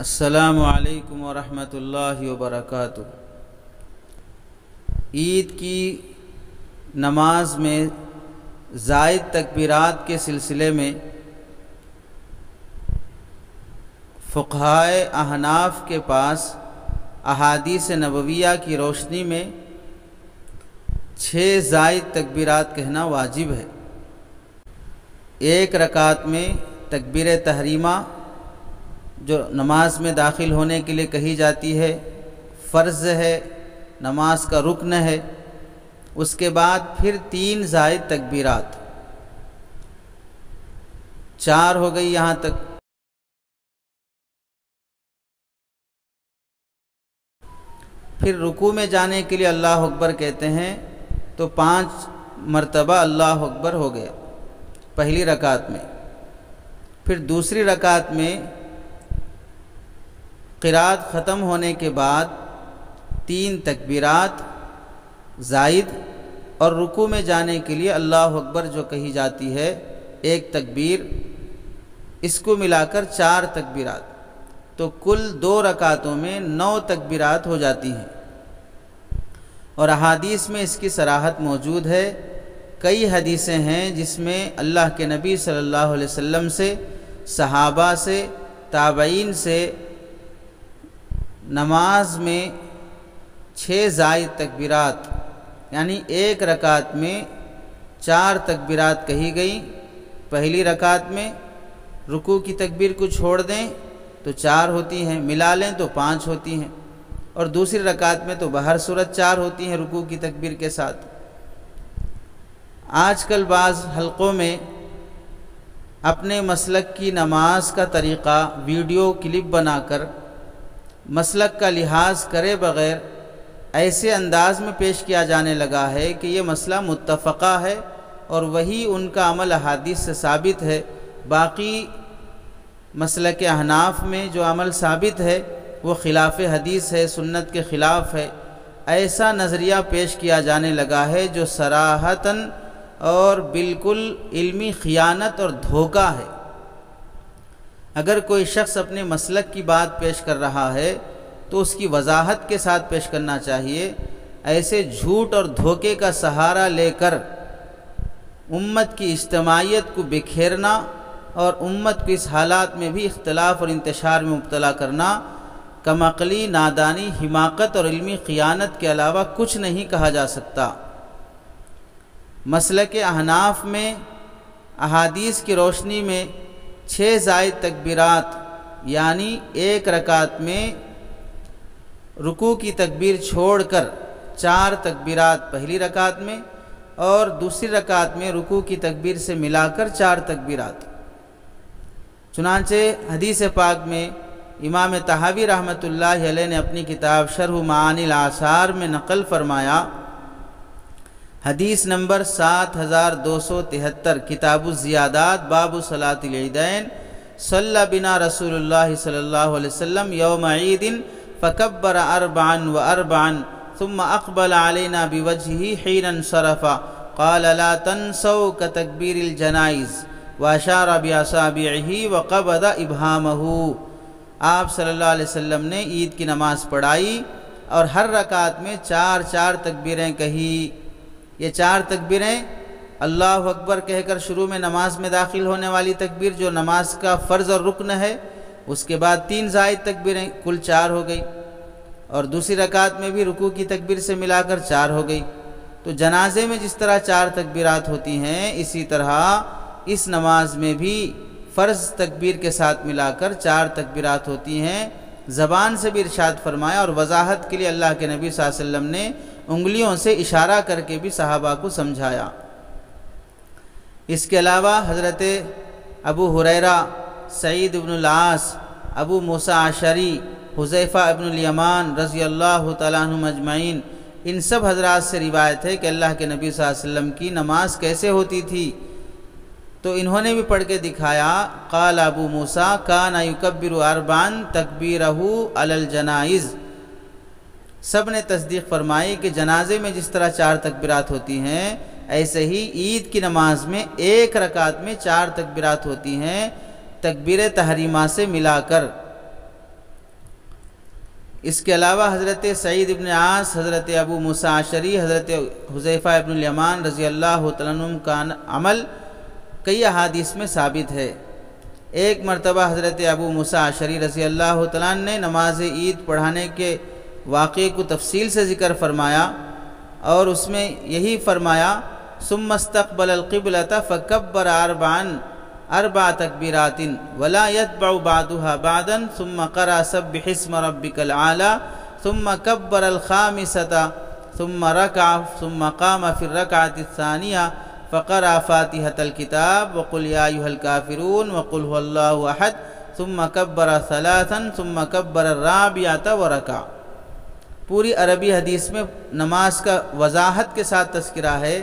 السلام علیکم ورحمۃ اللہ وبرکاتہ۔ عید کی نماز میں زائد تکبیرات کے سلسلے میں فقہائے احناف کے پاس احادیث نبویہ کی روشنی میں 6 زائد تکبیرات کہنا واجب ہے۔ ایک رکعت میں تکبیر تحریمہ جو نماز میں داخل ہونے کے لیے کہی جاتی ہے، فرض ہے، نماز کا رکن ہے۔ اس کے بعد پھر 3 زائد تکبیرات، 4 ہو گئی یہاں تک۔ پھر رکوع میں جانے کے لیے اللہ اکبر کہتے ہیں تو 5 مرتبہ اللہ اکبر ہو گیا پہلی رکعت میں۔ پھر دوسری رکعت میں قرات ختم ہونے کے بعد 3 تکبیرات زائد، اور رکوع میں جانے کے لیے اللہ اکبر جو کہی جاتی ہے 1 تکبیر، اس کو ملا کر 4 تکبیرات، تو کل 2 رکعتوں میں 9 تکبیرات ہو جاتی ہیں۔ اور احادیث میں اس کی صراحت موجود ہے۔ کئی حدیثیں ہیں جس میں اللہ کے نبی صلی اللہ علیہ وسلم سے، صحابہ سے، تابعین سے نماز میں 6 زائد تکبیرات، یعنی ایک رکعت میں 4 تکبیرات کہی گئی۔ پہلی رکعت میں رکوع کی تکبیر کو چھوڑ دیں تو 4 ہوتی ہیں، ملا لیں تو 5 ہوتی ہیں، اور دوسری رکعت میں تو بہر صورت 4 ہوتی ہیں رکوع کی تکبیر کے ساتھ۔ آج کل بعض حلقوں میں اپنے مسلک کی نماز کا طریقہ ویڈیو کلپ بنا کر مسلک کا لحاظ کرے بغیر ایسے انداز میں پیش کیا جانے لگا ہے کہ یہ مسئلہ متفقہ ہے اور وہی ان کا عمل احادیث سے ثابت ہے۔ باقی مسلک احناف میں جو عمل ثابت ہے وہ خلاف حدیث ہے، سنت کے خلاف ہے۔ ایسا نظریہ پیش کیا جانے لگا ہے جو صراحتاً اور بالکل علمی خیانت اور دھوکہ ہے۔ اگر کوئی شخص اپنے مسلک کی بات پیش کر رہا ہے تو اس کی وضاحت کے ساتھ پیش کرنا چاہیے۔ ایسے جھوٹ اور دھوکے کا سہارا لے کر امت کی اجتماعیت کو بکھیرنا اور امت کو اس حالات میں بھی اختلاف اور انتشار میں مبتلا کرنا کم عقلی، نادانی، حماقت اور علمی خیانت کے علاوہ کچھ نہیں کہا جا سکتا۔ مسلک احناف میں احادیث کی روشنی میں 6 زائد تکبیرات، یعنی ایک رکعت میں رکوع کی تکبیر چھوڑ کر 4 تکبیرات پہلی رکعت میں، اور دوسری رکعت میں رکوع کی تکبیر سے ملا کر 4 تکبیرات۔ چنانچہ حدیث پاک میں امام طحاوی رحمۃ اللہ علیہ نے اپنی کتاب شرح معانی الآثار میں نقل فرمایا، حدیث نمبر 7273، کتاب الزیادات، باب صلاۃ العیدین، صلی بنا رسول اللہ صلی اللہ علیہ وسلم یوم عید فکبر 44 ثم اقبل علینا بوجہہ حین انصرف قال لا تنسوا کتکبیر الجنائز واشار باصابعہ وقبض ابہامہ۔ آپ صلی اللہ علیہ وسلم نے عید کی نماز پڑھائی اور ہر رکعت میں 4 تکبیریں کہی۔ یہ 4 تکبیریں اللہ اکبر کہہ کر شروع میں نماز میں داخل ہونے والی تکبیر جو نماز کا فرض اور رکن ہے، اس کے بعد 3 زائد تکبیریں، کل 4 ہو گئی، اور دوسری رکعت میں بھی رکوع کی تکبیر سے ملا کر 4 ہو گئی۔ تو جنازے میں جس طرح 4 تکبیرات ہوتی ہیں، اسی طرح اس نماز میں بھی فرض تکبیر کے ساتھ ملا کر 4 تکبیرات ہوتی ہیں۔ زبان سے بھی ارشاد فرمایا، اور وضاحت کے لیے اللہ کے نبی صلی اللہ علیہ وسلم نے انگلیوں سے اشارہ کر کے بھی صحابہ کو سمجھایا۔ اس کے علاوہ حضرت ابو ہریرہ، سعید بن العاص، ابو موسیٰ اشعری، حذیفہ ابن الیمان رضی اللہ تعالیٰ عنہم اجمعین، ان سب حضرات سے روایت ہے کہ اللہ کے نبی صلی اللہ علیہ وسلم کی نماز کیسے ہوتی تھی، تو انہوں نے بھی پڑھ کے دکھایا۔ قال ابو موسیٰ کان یکبر 4 تکبیرہ علی الجنائز۔ سب نے تصدیق فرمائی کہ جنازے میں جس طرح 4 تکبیرات ہوتی ہیں، ایسے ہی عید کی نماز میں ایک رکعت میں 4 تکبیرات ہوتی ہیں تکبیر تحریمہ سے ملا کر۔ اس کے علاوہ حضرت سعید ابن عاص، حضرت ابو موسیٰ اشعری، حضرت حذیفہ ابن الیمان رضی اللہ تعالیٰ عنہم کا عمل کئی احادیث میں ثابت ہے۔ ایک مرتبہ حضرت ابو موسیٰ اشعری رضی اللہ تعالیٰ عنہ نے نماز عید پڑھانے کے واقعے کو تفصیل سے ذکر فرمایا اور اس میں یہی فرمایا ثم استقبل القبلۃ فکبر اربع تکبیرات ولا يتبع بعضها بعضا ثم قرأ سبح اسم ربك الاعلى ثم كبر الخامسة ثم ركع ثم قام في الركعة الثانية فقرأ فاتحة الكتاب وقل يا أيها الكافرون وقل هو الله أحد ثم كبر ثلاثا ثم كبر الرابعة وركع۔ پوری عربی حدیث میں نماز کا وضاحت کے ساتھ تذکرہ ہے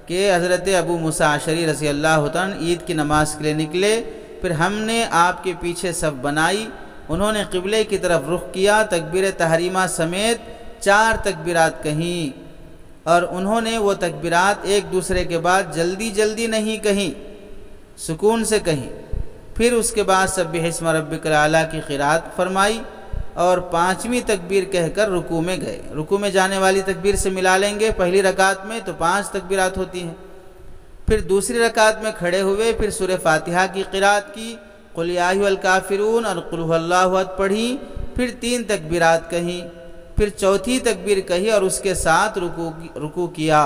کہ حضرت ابو موسیٰ اشعری رضی اللہ عنہ عید کی نماز کے لیے نکلے، پھر ہم نے آپ کے پیچھے صف بنائی، انہوں نے قبلے کی طرف رخ کیا، تکبیر تحریمہ سمیت 4 تکبیرات کہیں، اور انہوں نے وہ تکبیرات ایک دوسرے کے بعد جلدی جلدی نہیں کہیں، سکون سے کہیں، پھر اس کے بعد سبح اسم ربک الاعلی کی قرات فرمائی اور 5ویں تکبیر کہہ کر رکوع میں گئے۔ رکوع میں جانے والی تکبیر سے ملا لیں گے، پہلی رکعت میں تو 5 تکبیرات ہوتی ہیں، پھر دوسری رکعت میں کھڑے ہوئے، پھر سورہ فاتحہ کی قرات کی، قل یا ایھا الکافرون اور قل ھو اللہ احد پڑھی، پھر 3 تکبیرات کہیں، پھر چوتھی تکبیر کہی اور اس کے ساتھ رکوع کیا۔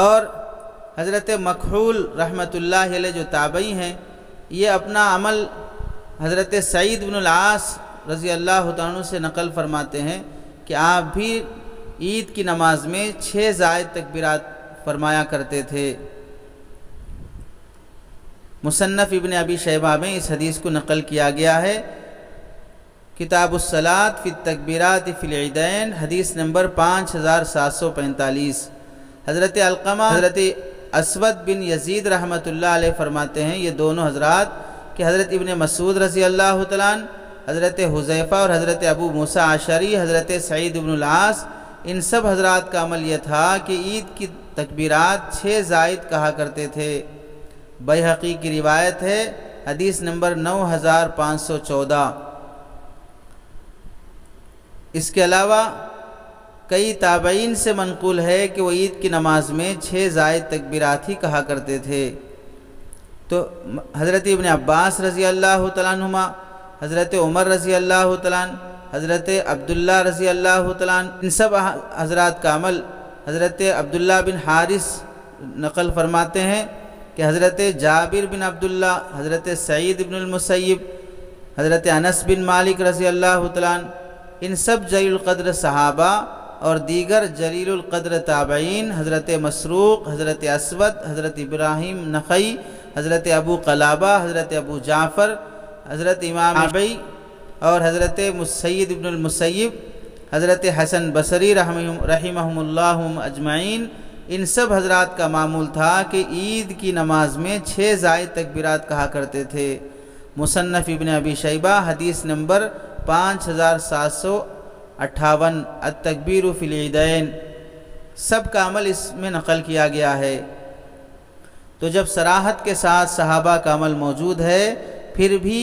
اور حضرت مکحول رحمۃ اللہ علیہ جو تابعی ہیں، یہ اپنا عمل حضرت سعید بن العاص رضی اللہ عنہ سے نقل فرماتے ہیں کہ آپ بھی عید کی نماز میں 6 زائد تکبیرات فرمایا کرتے تھے۔ مصنف ابن ابی شیبہ میں اس حدیث کو نقل کیا گیا ہے، کتاب الصلاۃ فی التکبیرات فی العیدین، حدیث نمبر 5745۔ حضرت علقمہ حضرت اسود بن یزید رحمۃ اللہ علیہ فرماتے ہیں، یہ دونوں حضرات کہ حضرت ابن مسعود رضی اللہ تعالیٰ عنہ، حضرت حذیفہ اور حضرت ابو موسیٰ اشعری، حضرت سعید بن العاص، ان سب حضرات کا عمل یہ تھا کہ عید کی تکبیرات 6 زائد کہا کرتے تھے۔ بیہقی کی روایت ہے، حدیث نمبر 9514۔ اس کے علاوہ کئی تابعین سے منقول ہے کہ وہ عید کی نماز میں 6 زائد تکبیرات ہی کہا کرتے تھے۔ تو حضرت ابن عباس رضی اللہ تعالیٰ عنہما، حضرت عمر رضی اللہ تعالیٰ عنہ، حضرت عبداللہ رضی اللہ تعالیٰ عنہ، ان سب حضرات کا عمل حضرت عبداللہ بن حارث نقل فرماتے ہیں کہ حضرت جابر بن عبداللہ، حضرت سعید بن المسیب، حضرت انس بن مالک رضی اللہ تعالیٰ عنہ، ان سب جلیل القدر صحابہ اور دیگر جلیل القدر تابعین، حضرت مسروق، حضرت اسود، حضرت ابراہیم نخعی، حضرت ابو قلابہ، حضرت ابو جعفر، حضرت امام شعبی اور حضرت سعید بن المسیب، حضرت حسن بصری رحمہم اللہ اجمعین، ان سب حضرات کا معمول تھا کہ عید کی نماز میں 6 زائد تکبیرات کہا کرتے تھے۔ مصنف ابن ابی شیبہ، حدیث نمبر 5758، التکبیر فی العیدین، سب کا عمل اس میں نقل کیا گیا ہے۔ تو جب صراحت کے ساتھ صحابہ کا عمل موجود ہے، پھر بھی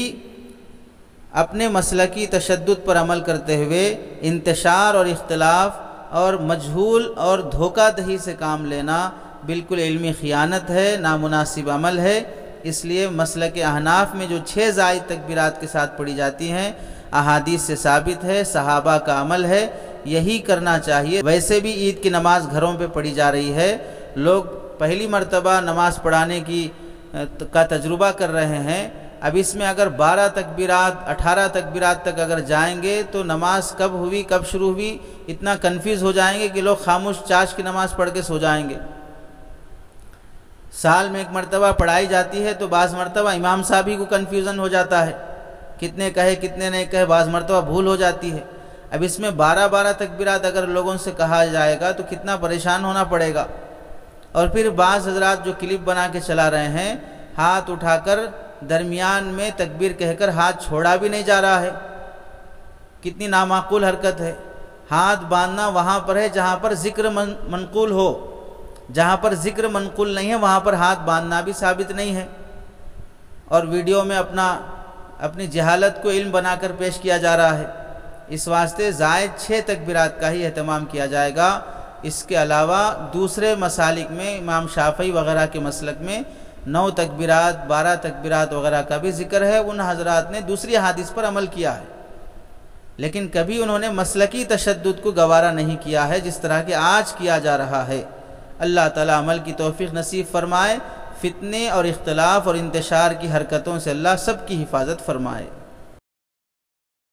اپنے مسلکی تشدد پر عمل کرتے ہوئے انتشار اور اختلاف اور مجہول اور دھوکہ دہی سے کام لینا بالکل علمی خیانت ہے، نامناسب عمل ہے۔ اس لیے مسلک احناف میں جو 6 زائد تکبیرات کے ساتھ پڑھی جاتی ہیں، احادیث سے ثابت ہے، صحابہ کا عمل ہے، یہی کرنا چاہیے۔ ویسے بھی عید کی نماز گھروں پہ پڑھی جا رہی ہے، لوگ پہلی مرتبہ نماز پڑھانے کا تجربہ کر رہے ہیں۔ اب اس میں اگر 12 تکبیرات 18 تکبیرات تک اگر جائیں گے تو نماز کب ہوئی کب شروع ہوئی اتنا کنفیوز ہو جائیں گے کہ لوگ خاموش چاش کی نماز پڑھ کے سو جائیں گے۔ سال میں ایک مرتبہ پڑھائی جاتی ہے تو بعض مرتبہ امام صاحب ہی کو کنفیوژن ہو جاتا ہے، کتنے کہے کتنے نہیں کہے، بعض مرتبہ بھول ہو جاتی ہے۔ اب اس میں 12 تکبیرات اگر لوگوں سے کہا جائے گا تو کتنا پریشان ہونا پڑے گا۔ اور پھر بعض حضرات جو کلپ بنا کے چلا رہے ہیں، ہاتھ اٹھا کر درمیان میں تکبیر کہہ کر ہاتھ چھوڑا بھی نہیں جا رہا ہے، کتنی نامعقول حرکت ہے۔ ہاتھ باندھنا وہاں پر ہے جہاں پر ذکر منقول ہو، جہاں پر ذکر منقول نہیں ہے وہاں پر ہاتھ باندھنا بھی ثابت نہیں ہے۔ اور ویڈیو میں اپنا اپنی جہالت کو علم بنا کر پیش کیا جا رہا ہے، اس واسطے زائد 6 تکبیرات کا ہی اہتمام کیا جائے گا۔ اس کے علاوہ دوسرے مسالک میں امام شافعی وغیرہ کے مسلک میں 9 تکبیرات 12 تکبیرات وغیرہ کا بھی ذکر ہے۔ ان حضرات نے دوسری احادیث پر عمل کیا ہے، لیکن کبھی انہوں نے مسلکی تشدد کو گوارا نہیں کیا ہے جس طرح کہ آج کیا جا رہا ہے۔ اللہ تعالیٰ عمل کی توفیق نصیب فرمائے، فتنے اور اختلاف اور انتشار کی حرکتوں سے اللہ سب کی حفاظت فرمائے۔